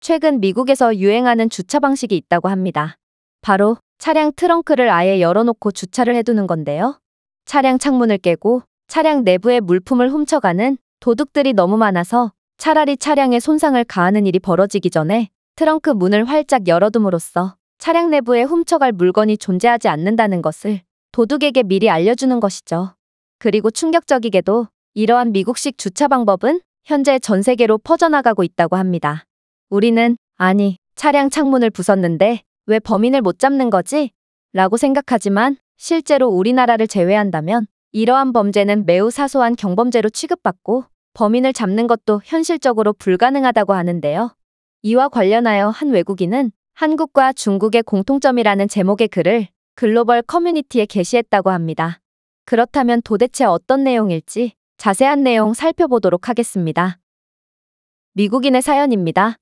최근 미국에서 유행하는 주차 방식이 있다고 합니다. 바로 차량 트렁크를 아예 열어놓고 주차를 해두는 건데요. 차량 창문을 깨고 차량 내부의 물품을 훔쳐가는 도둑들이 너무 많아서 차라리 차량에 손상을 가하는 일이 벌어지기 전에 트렁크 문을 활짝 열어둠으로써 차량 내부에 훔쳐갈 물건이 존재하지 않는다는 것을 도둑에게 미리 알려주는 것이죠. 그리고 충격적이게도 이러한 미국식 주차 방법은 현재 전 세계로 퍼져나가고 있다고 합니다. 우리는 아니, 차량 창문을 부쉈는데 왜 범인을 못 잡는 거지? 라고 생각하지만 실제로 우리나라를 제외한다면 이러한 범죄는 매우 사소한 경범죄로 취급받고 범인을 잡는 것도 현실적으로 불가능하다고 하는데요. 이와 관련하여 한 외국인은 한국과 중국의 공통점이라는 제목의 글을 글로벌 커뮤니티에 게시했다고 합니다. 그렇다면 도대체 어떤 내용일지 자세한 내용 살펴보도록 하겠습니다. 미국인의 사연입니다.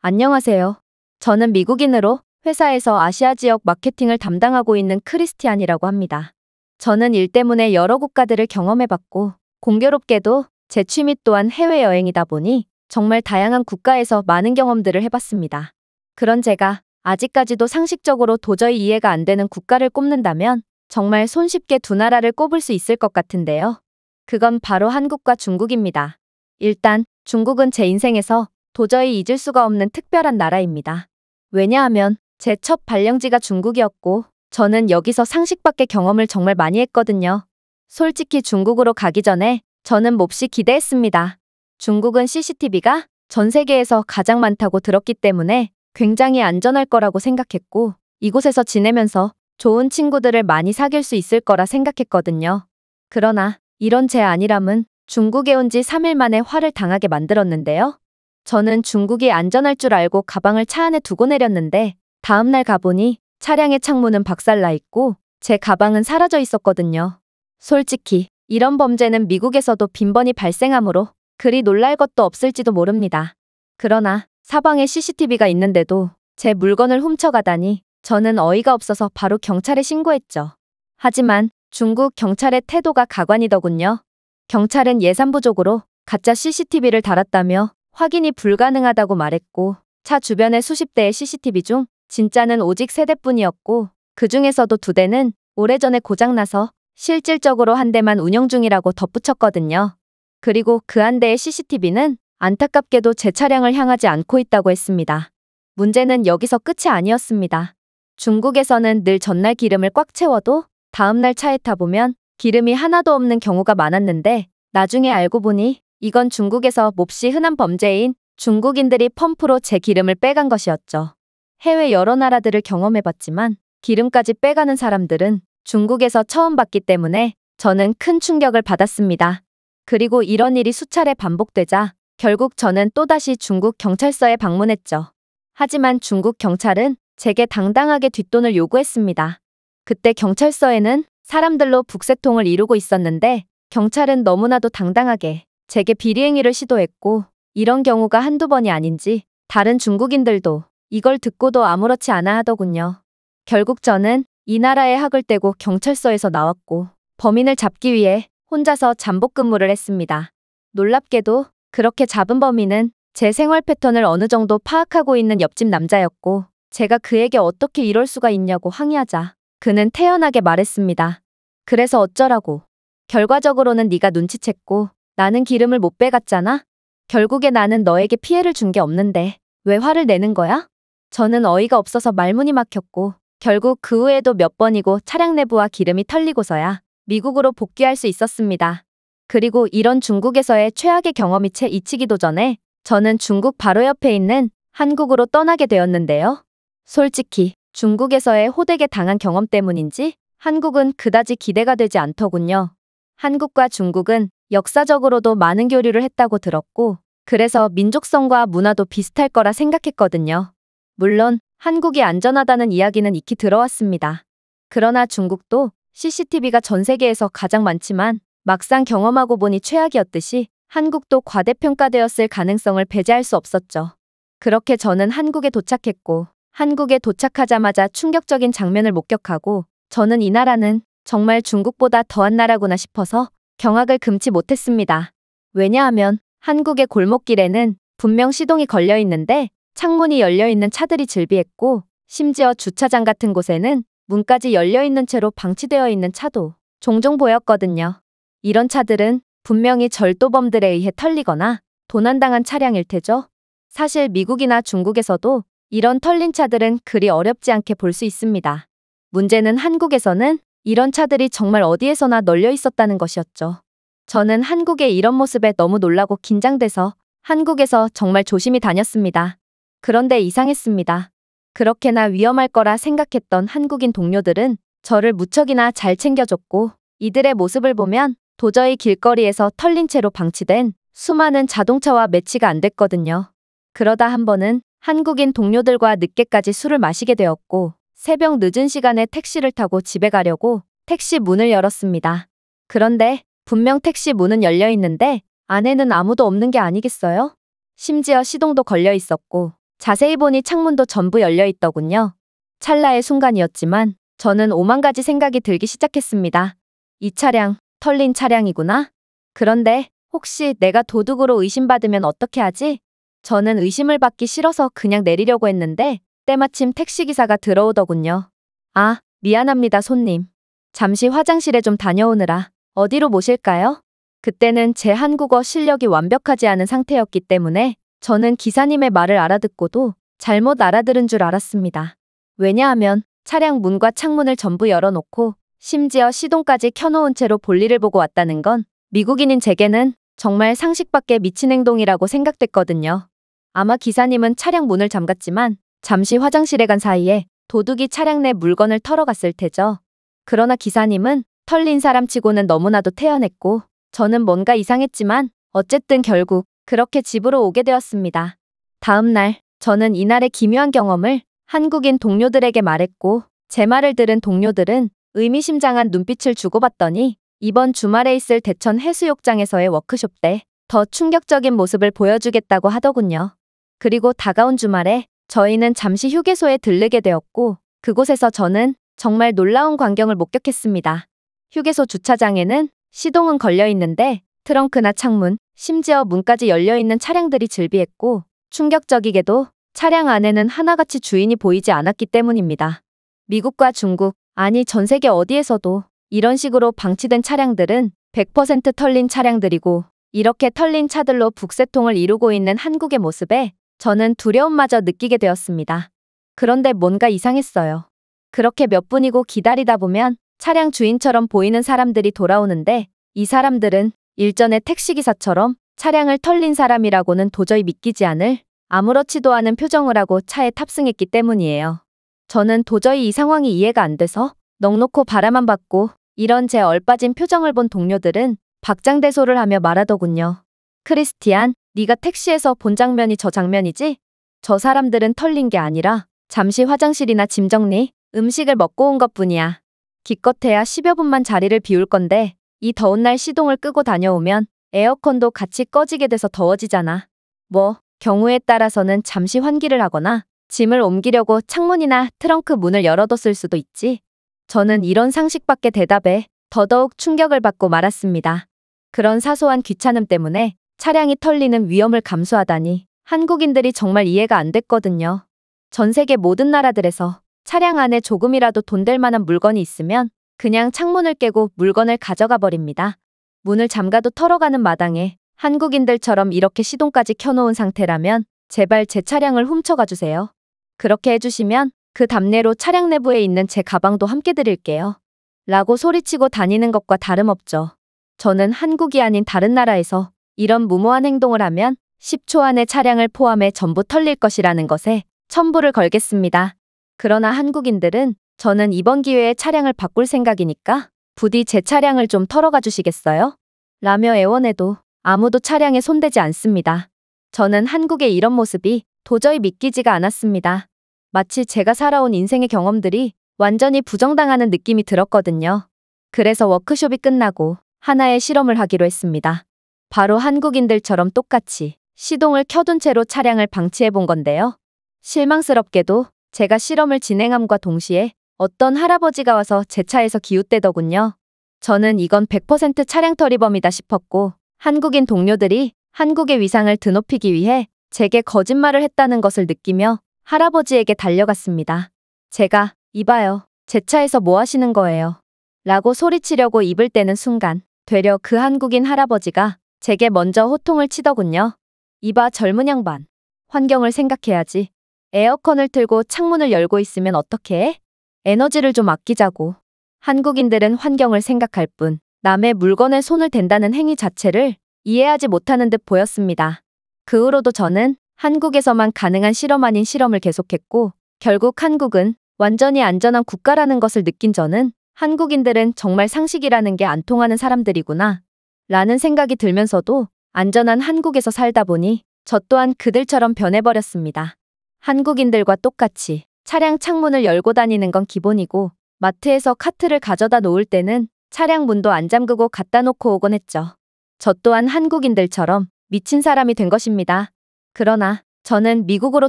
안녕하세요. 저는 미국인으로 회사에서 아시아 지역 마케팅을 담당하고 있는 크리스티안이라고 합니다. 저는 일 때문에 여러 국가들을 경험해봤고 공교롭게도 제 취미 또한 해외여행이다 보니 정말 다양한 국가에서 많은 경험들을 해봤습니다. 그런 제가 아직까지도 상식적으로 도저히 이해가 안 되는 국가를 꼽는다면 정말 손쉽게 두 나라를 꼽을 수 있을 것 같은데요. 그건 바로 한국과 중국입니다. 일단 중국은 제 인생에서 도저히 잊을 수가 없는 특별한 나라입니다. 왜냐하면 제 첫 발령지가 중국이었고 저는 여기서 상식 밖의 경험을 정말 많이 했거든요. 솔직히 중국으로 가기 전에 저는 몹시 기대했습니다. 중국은 CCTV가 전 세계에서 가장 많다고 들었기 때문에 굉장히 안전할 거라고 생각했고 이곳에서 지내면서 좋은 친구들을 많이 사귈 수 있을 거라 생각했거든요. 그러나 이런 제 안일함은 중국에 온 지 3일 만에 화를 당하게 만들었는데요. 저는 중국이 안전할 줄 알고 가방을 차 안에 두고 내렸는데 다음날 가보니 차량의 창문은 박살나 있고 제 가방은 사라져 있었거든요. 솔직히 이런 범죄는 미국에서도 빈번히 발생하므로 그리 놀랄 것도 없을지도 모릅니다. 그러나 사방에 CCTV가 있는데도 제 물건을 훔쳐가다니 저는 어이가 없어서 바로 경찰에 신고했죠. 하지만 중국 경찰의 태도가 가관이더군요. 경찰은 예산 부족으로 가짜 CCTV를 달았다며 확인이 불가능하다고 말했고 차 주변의 수십 대의 CCTV 중 진짜는 오직 3대뿐이었고 그 중에서도 2대는 오래전에 고장나서 실질적으로 한 대만 운영 중이라고 덧붙였거든요. 그리고 그 한 대의 CCTV는 안타깝게도 제 차량을 향하지 않고 있다고 했습니다. 문제는 여기서 끝이 아니었습니다. 중국에서는 늘 전날 기름을 꽉 채워도 다음날 차에 타보면 기름이 하나도 없는 경우가 많았는데 나중에 알고 보니 이건 중국에서 몹시 흔한 범죄인 중국인들이 펌프로 제 기름을 빼간 것이었죠. 해외 여러 나라들을 경험해봤지만 기름까지 빼가는 사람들은 중국에서 처음 봤기 때문에 저는 큰 충격을 받았습니다. 그리고 이런 일이 수차례 반복되자 결국 저는 또다시 중국 경찰서에 방문했죠. 하지만 중국 경찰은 제게 당당하게 뒷돈을 요구했습니다. 그때 경찰서에는 사람들로 북새통을 이루고 있었는데 경찰은 너무나도 당당하게 제게 비리행위를 시도했고 이런 경우가 한두 번이 아닌지 다른 중국인들도 이걸 듣고도 아무렇지 않아 하더군요. 결국 저는 이 나라의 학을 떼고 경찰서에서 나왔고 범인을 잡기 위해 혼자서 잠복 근무를 했습니다. 놀랍게도 그렇게 잡은 범인은 제 생활 패턴을 어느 정도 파악하고 있는 옆집 남자였고 제가 그에게 어떻게 이럴 수가 있냐고 항의하자 그는 태연하게 말했습니다. 그래서 어쩌라고. 결과적으로는 네가 눈치챘고 나는 기름을 못 빼갔잖아. 결국에 나는 너에게 피해를 준 게 없는데 왜 화를 내는 거야? 저는 어이가 없어서 말문이 막혔고 결국 그 후에도 몇 번이고 차량 내부와 기름이 털리고서야 미국으로 복귀할 수 있었습니다. 그리고 이런 중국에서의 최악의 경험이 채 잊히기도 전에 저는 중국 바로 옆에 있는 한국으로 떠나게 되었는데요. 솔직히 중국에서의 호되게 당한 경험 때문인지 한국은 그다지 기대가 되지 않더군요. 한국과 중국은 역사적으로도 많은 교류를 했다고 들었고 그래서 민족성과 문화도 비슷할 거라 생각했거든요. 물론 한국이 안전하다는 이야기는 익히 들어왔습니다. 그러나 중국도 CCTV가 전 세계에서 가장 많지만 막상 경험하고 보니 최악이었듯이 한국도 과대평가되었을 가능성을 배제할 수 없었죠. 그렇게 저는 한국에 도착했고 한국에 도착하자마자 충격적인 장면을 목격하고 저는 이 나라는 정말 중국보다 더한 나라구나 싶어서 경악을 금치 못했습니다. 왜냐하면 한국의 골목길에는 분명 시동이 걸려 있는데 창문이 열려 있는 차들이 즐비했고, 심지어 주차장 같은 곳에는 문까지 열려 있는 채로 방치되어 있는 차도 종종 보였거든요. 이런 차들은 분명히 절도범들에 의해 털리거나 도난당한 차량일 테죠. 사실 미국이나 중국에서도 이런 털린 차들은 그리 어렵지 않게 볼 수 있습니다. 문제는 한국에서는 이런 차들이 정말 어디에서나 널려 있었다는 것이었죠. 저는 한국의 이런 모습에 너무 놀라고 긴장돼서 한국에서 정말 조심히 다녔습니다. 그런데 이상했습니다. 그렇게나 위험할 거라 생각했던 한국인 동료들은 저를 무척이나 잘 챙겨줬고, 이들의 모습을 보면 도저히 길거리에서 털린 채로 방치된 수많은 자동차와 매치가 안 됐거든요. 그러다 한 번은 한국인 동료들과 늦게까지 술을 마시게 되었고, 새벽 늦은 시간에 택시를 타고 집에 가려고 택시 문을 열었습니다. 그런데 분명 택시 문은 열려 있는데 안에는 아무도 없는 게 아니겠어요? 심지어 시동도 걸려 있었고, 자세히 보니 창문도 전부 열려 있더군요. 찰나의 순간이었지만 저는 오만 가지 생각이 들기 시작했습니다. 이 차량, 털린 차량이구나. 그런데 혹시 내가 도둑으로 의심받으면 어떻게 하지? 저는 의심을 받기 싫어서 그냥 내리려고 했는데 때마침 택시기사가 들어오더군요. 아, 미안합니다, 손님. 잠시 화장실에 좀 다녀오느라 어디로 모실까요? 그때는 제 한국어 실력이 완벽하지 않은 상태였기 때문에 저는 기사님의 말을 알아듣고도 잘못 알아들은 줄 알았습니다. 왜냐하면 차량 문과 창문을 전부 열어놓고 심지어 시동까지 켜놓은 채로 볼일을 보고 왔다는 건 미국인인 제게는 정말 상식 밖의 미친 행동이라고 생각됐거든요. 아마 기사님은 차량 문을 잠갔지만 잠시 화장실에 간 사이에 도둑이 차량 내 물건을 털어갔을 테죠. 그러나 기사님은 털린 사람치고는 너무나도 태연했고, 저는 뭔가 이상했지만 어쨌든 결국 그렇게 집으로 오게 되었습니다. 다음 날 저는 이날의 기묘한 경험을 한국인 동료들에게 말했고, 제 말을 들은 동료들은 의미심장한 눈빛을 주고받더니 이번 주말에 있을 대천 해수욕장에서의 워크숍 때 더 충격적인 모습을 보여주겠다고 하더군요. 그리고 다가온 주말에 저희는 잠시 휴게소에 들르게 되었고, 그곳에서 저는 정말 놀라운 광경을 목격했습니다. 휴게소 주차장에는 시동은 걸려 있는데 트렁크나 창문, 심지어 문까지 열려 있는 차량들이 즐비했고, 충격적이게도 차량 안에는 하나같이 주인이 보이지 않았기 때문입니다. 미국과 중국, 아니 전 세계 어디에서도 이런 식으로 방치된 차량들은 100% 털린 차량들이고, 이렇게 털린 차들로 북새통을 이루고 있는 한국의 모습에 저는 두려움마저 느끼게 되었습니다. 그런데 뭔가 이상했어요. 그렇게 몇 분이고 기다리다 보면 차량 주인처럼 보이는 사람들이 돌아오는데, 이 사람들은 일전의 택시기사처럼 차량을 털린 사람이라고는 도저히 믿기지 않을 아무렇지도 않은 표정을 하고 차에 탑승했기 때문이에요. 저는 도저히 이 상황이 이해가 안 돼서 넋놓고 바라만 봤고, 이런 제 얼빠진 표정을 본 동료들은 박장대소를 하며 말하더군요. 크리스티안, 네가 택시에서 본 장면이 저 장면이지? 저 사람들은 털린 게 아니라 잠시 화장실이나 짐 정리, 음식을 먹고 온 것뿐이야. 기껏해야 10여 분만 자리를 비울 건데 이 더운 날 시동을 끄고 다녀오면 에어컨도 같이 꺼지게 돼서 더워지잖아. 뭐 경우에 따라서는 잠시 환기를 하거나 짐을 옮기려고 창문이나 트렁크 문을 열어뒀을 수도 있지. 저는 이런 상식 밖의 대답에 더더욱 충격을 받고 말았습니다. 그런 사소한 귀찮음 때문에 차량이 털리는 위험을 감수하다니 한국인들이 정말 이해가 안 됐거든요. 전 세계 모든 나라들에서 차량 안에 조금이라도 돈 될 만한 물건이 있으면 그냥 창문을 깨고 물건을 가져가 버립니다. 문을 잠가도 털어가는 마당에 한국인들처럼 이렇게 시동까지 켜놓은 상태라면 제발 제 차량을 훔쳐가 주세요. 그렇게 해주시면 그 답례로 차량 내부에 있는 제 가방도 함께 드릴게요. 라고 소리치고 다니는 것과 다름없죠. 저는 한국이 아닌 다른 나라에서 이런 무모한 행동을 하면 10초 안에 차량을 포함해 전부 털릴 것이라는 것에 첨부를 걸겠습니다. 그러나 한국인들은 저는 이번 기회에 차량을 바꿀 생각이니까 부디 제 차량을 좀 털어가 주시겠어요? 라며 애원해도 아무도 차량에 손대지 않습니다. 저는 한국의 이런 모습이 도저히 믿기지가 않았습니다. 마치 제가 살아온 인생의 경험들이 완전히 부정당하는 느낌이 들었거든요. 그래서 워크숍이 끝나고 하나의 실험을 하기로 했습니다. 바로 한국인들처럼 똑같이 시동을 켜둔 채로 차량을 방치해 본 건데요. 실망스럽게도 제가 실험을 진행함과 동시에 어떤 할아버지가 와서 제 차에서 기웃대더군요. 저는 이건 100% 차량 털이범이다 싶었고, 한국인 동료들이 한국의 위상을 드높이기 위해 제게 거짓말을 했다는 것을 느끼며 할아버지에게 달려갔습니다. 제가 이봐요. 제 차에서 뭐 하시는 거예요? 라고 소리치려고 입을 떼는 순간 되려 그 한국인 할아버지가 제게 먼저 호통을 치더군요. 이봐 젊은 양반. 환경을 생각해야지. 에어컨을 틀고 창문을 열고 있으면 어떻게 해? 에너지를 좀 아끼자고. 한국인들은 환경을 생각할 뿐 남의 물건에 손을 댄다는 행위 자체를 이해하지 못하는 듯 보였습니다. 그 후로도 저는 한국에서만 가능한 실험 아닌 실험을 계속했고 결국 한국은 완전히 안전한 국가라는 것을 느낀 저는 한국인들은 정말 상식이라는 게 안 통하는 사람들이구나 라는 생각이 들면서도 안전한 한국에서 살다 보니 저 또한 그들처럼 변해버렸습니다. 한국인들과 똑같이 차량 창문을 열고 다니는 건 기본이고 마트에서 카트를 가져다 놓을 때는 차량 문도 안 잠그고 갖다 놓고 오곤 했죠. 저 또한 한국인들처럼 미친 사람이 된 것입니다. 그러나 저는 미국으로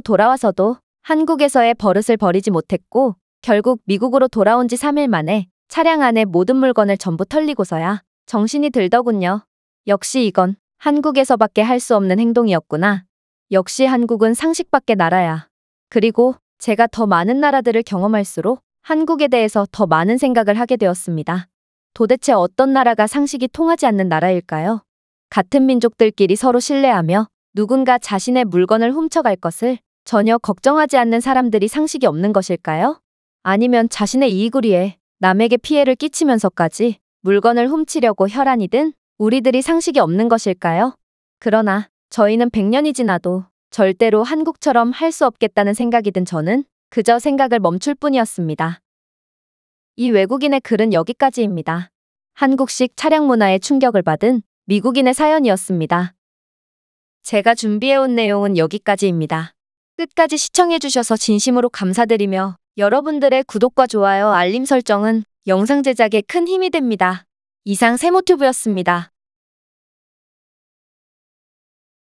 돌아와서도 한국에서의 버릇을 버리지 못했고 결국 미국으로 돌아온 지 3일 만에 차량 안에 모든 물건을 전부 털리고서야 정신이 들더군요. 역시 이건 한국에서밖에 할 수 없는 행동이었구나. 역시 한국은 상식 밖의 나라야. 그리고 제가 더 많은 나라들을 경험할수록 한국에 대해서 더 많은 생각을 하게 되었습니다. 도대체 어떤 나라가 상식이 통하지 않는 나라일까요? 같은 민족들끼리 서로 신뢰하며 누군가 자신의 물건을 훔쳐갈 것을 전혀 걱정하지 않는 사람들이 상식이 없는 것일까요? 아니면 자신의 이익을 위해 남에게 피해를 끼치면서까지 물건을 훔치려고 혈안이 든 우리들이 상식이 없는 것일까요? 그러나 저희는 100년이 지나도 절대로 한국처럼 할 수 없겠다는 생각이 든 저는 그저 생각을 멈출 뿐이었습니다. 이 외국인의 글은 여기까지입니다. 한국식 차량 문화에 충격을 받은 미국인의 사연이었습니다. 제가 준비해온 내용은 여기까지입니다. 끝까지 시청해주셔서 진심으로 감사드리며 여러분들의 구독과 좋아요, 알림 설정은 영상 제작에 큰 힘이 됩니다. 이상 세모튜브였습니다.